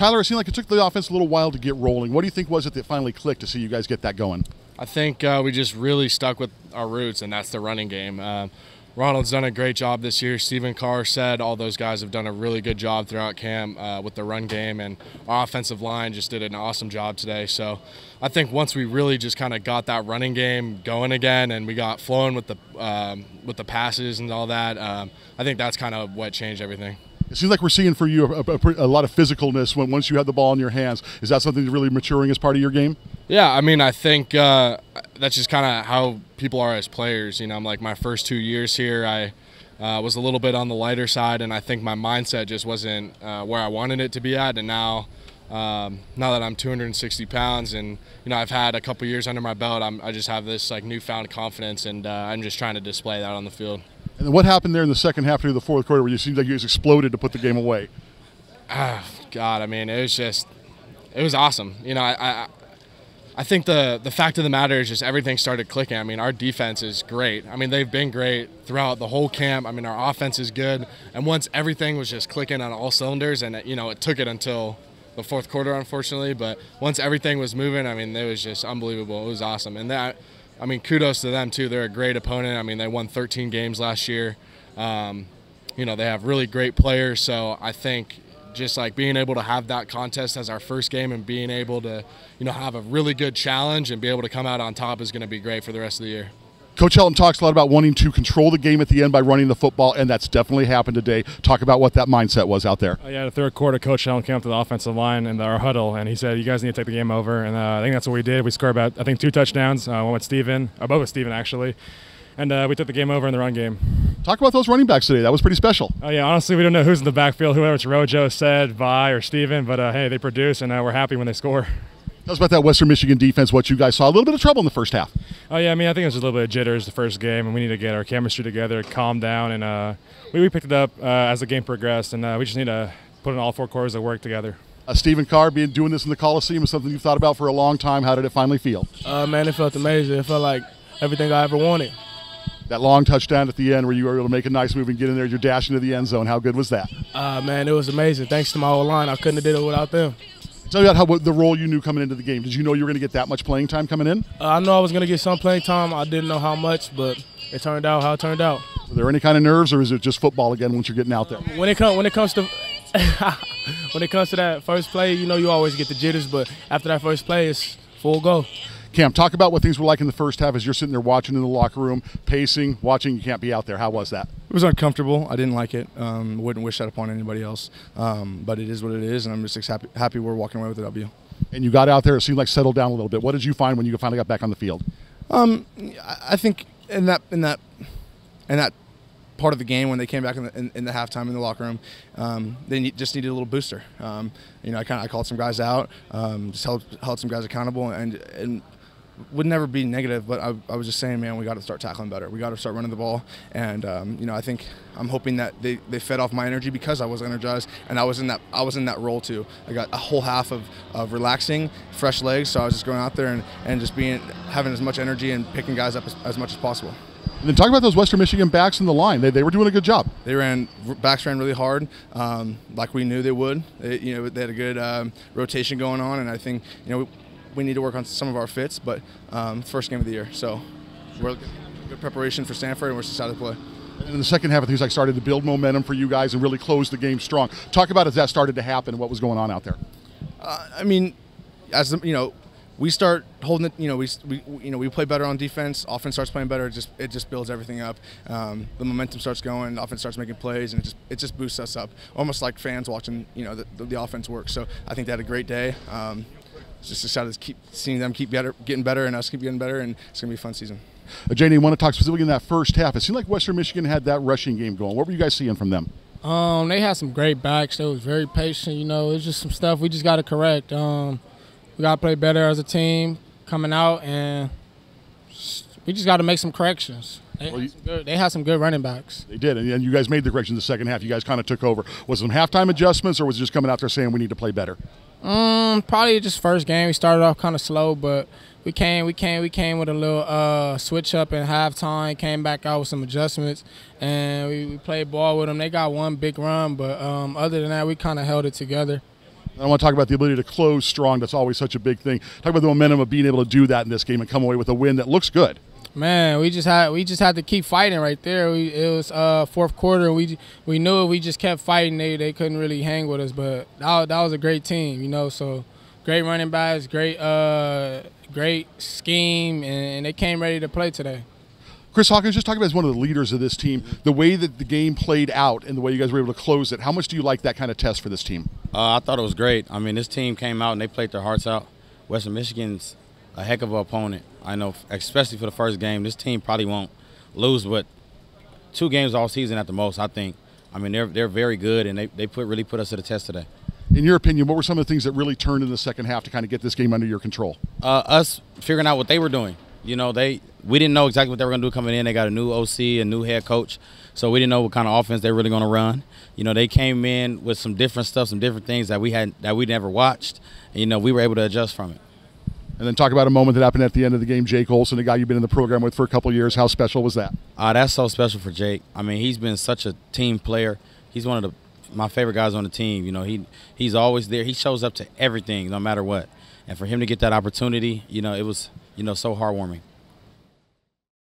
Tyler, it seemed like it took the offense a little while to get rolling. What do you think was it that finally clicked to see you guys get that going? I think we just really stuck with our roots, and that's the running game. Ronald's done a great job this year. Stephen Carr said all those guys have done a really good job throughout camp with the run game, and our offensive line just did an awesome job today. So I think once we really just kind of got that running game going again and we got flowing with the passes and all that, I think that's kind of what changed everything. It seems like we're seeing for you a lot of physicalness once you have the ball in your hands. Is that something that's really maturing as part of your game? Yeah, I mean, I think that's just kind of how people are as players. You know, I'm like my first 2 years here, I was a little bit on the lighter side, and I think my mindset just wasn't where I wanted it to be at. And now that I'm 260 pounds and, you know, I've had a couple years under my belt, I just have this like newfound confidence, and I'm just trying to display that on the field. And then what happened there in the second half of the fourth quarter where you seemed like you guys exploded to put the game away? God, I mean, it was awesome. You know, I think the fact of the matter is just everything started clicking. I mean, our defense is great. I mean, they've been great throughout the whole camp. I mean, our offense is good. And once everything was just clicking on all cylinders, and, you know, it took it until the fourth quarter, unfortunately. But once everything was moving, I mean, it was just unbelievable. It was awesome. And that, I mean, kudos to them, too. They're a great opponent. I mean, they won 13 games last year. You know, they have really great players. So I think just like being able to have that contest as our first game and being able to, you know, have a really good challenge and be able to come out on top is going to be great for the rest of the year. Coach Helton talks a lot about wanting to control the game at the end by running the football, and that's definitely happened today. Talk about what that mindset was out there. Yeah, the third quarter, Coach Helton came up to the offensive line and our huddle, and he said, you guys need to take the game over. And I think that's what we did. We scored about, I think, 2 touchdowns. One with Steven, both with Steven, actually. And we took the game over in the run game. Talk about those running backs today. That was pretty special. Oh, yeah, honestly, we don't know who's in the backfield, whoever it's Rojo, said, Vi, or Steven, but hey, they produce, and we're happy when they score. Tell us about that Western Michigan defense, what you guys saw. A little bit of trouble in the first half. Oh, yeah, I mean, I think it was a little bit of jitters the first game, and we need to get our chemistry together, calm down, and we picked it up as the game progressed, and we just need to put in all 4 quarters of work together. Stephen Carr, doing this in the Coliseum is something you've thought about for a long time. How did it finally feel? Man, it felt amazing. It felt like everything I ever wanted. That long touchdown at the end where you were able to make a nice move and get in there, you're dashing to the end zone. How good was that? Man, it was amazing. Thanks to my whole line. I couldn't have did it without them. Tell me about the role you knew coming into the game. Did you know you were going to get that much playing time coming in? I know I was going to get some playing time. I didn't know how much, but it turned out how it turned out. Were there any kind of nerves, or is it just football again once you're getting out there? When it comes to when it comes to that first play, you know, you always get the jitters, but after that first play, it's full go. Cam, talk about what things were like in the first half as you're sitting there watching in the locker room, pacing, watching. You can't be out there. How was that? It was uncomfortable. I didn't like it. Wouldn't wish that upon anybody else. But it is what it is, and I'm just happy we're walking away with a W. And you got out there. It seemed like settled down a little bit. What did you find when you finally got back on the field? I think in that part of the game when they came back in the halftime in the locker room, they just needed a little booster. You know, I called some guys out, just held some guys accountable, and would never be negative, but I was just saying, man, we got to start tackling better. We got to start running the ball, and you know, I'm hoping that they fed off my energy because I was energized, and I was in that role too. I got a whole half of relaxing, fresh legs, so I was just going out there and just having as much energy and picking guys up as much as possible. And then talk about those Western Michigan backs in the line. They were doing a good job. Backs ran really hard, like we knew they would. You know, they had a good rotation going on, and I think, you know, we need to work on some of our fits, but first game of the year, so we're good preparation for Stanford, and we're just excited to play. And in the second half, things like started to build momentum for you guys and really close the game strong. Talk about as that started to happen and what was going on out there. I mean, you know, we start holding it. You know, we play better on defense. Offense starts playing better. It just builds everything up. The momentum starts going. The offense starts making plays, and it just boosts us up. Almost like fans watching, you know, the offense work. So I think they had a great day. Just excited to keep seeing them getting better, and us keep getting better, and it's gonna be a fun season. Ajene, I want to talk specifically in that first half. It seemed like Western Michigan had that rushing game going. What were you guys seeing from them? They had some great backs. They was very patient. You know, it's just some stuff we just got to correct. We got to play better as a team coming out, and we just got to make some corrections. They had some good running backs. They did, and you guys made the corrections in the second half. You guys kind of took over. Was it some halftime adjustments, or was it just coming out there saying we need to play better? Probably just first game. We started off kind of slow, but we came with a little switch up in halftime. Came back out with some adjustments, and we played ball with them. They got one big run, but other than that, we kind of held it together. I want to talk about the ability to close strong. That's always such a big thing. Talk about the momentum of being able to do that in this game and come away with a win that looks good. Man, we just had to keep fighting right there. It was fourth quarter, and we knew if we just kept fighting, they couldn't really hang with us. But that was a great team, you know. So great running backs, great scheme, and they came ready to play today. Chris Hawkins, just talking about as one of the leaders of this team, the way that the game played out and the way you guys were able to close it, how much do you like that kind of test for this team? I thought it was great. I mean, this team came out and they played their hearts out. Western Michigan's a heck of an opponent. I know, especially for the first game, this team probably won't lose, but 2 games all season at the most, I think. I mean, they're very good, and they really put us to the test today. In your opinion, what were some of the things that really turned in the second half to kind of get this game under your control? Us figuring out what they were doing. You know, we didn't know exactly what they were going to do coming in. They got a new OC, a new head coach, so we didn't know what kind of offense they were really going to run. You know, they came in with some different stuff, some different things that we never watched. And, you know, we were able to adjust from it. And then talk about a moment that happened at the end of the game. Jake Olson, a guy you've been in the program with for a couple of years. How special was that? That's so special for Jake. I mean, he's been such a team player. He's one of my favorite guys on the team. You know, he's always there. He shows up to everything, no matter what. And for him to get that opportunity, you know, it was, you know, so heartwarming.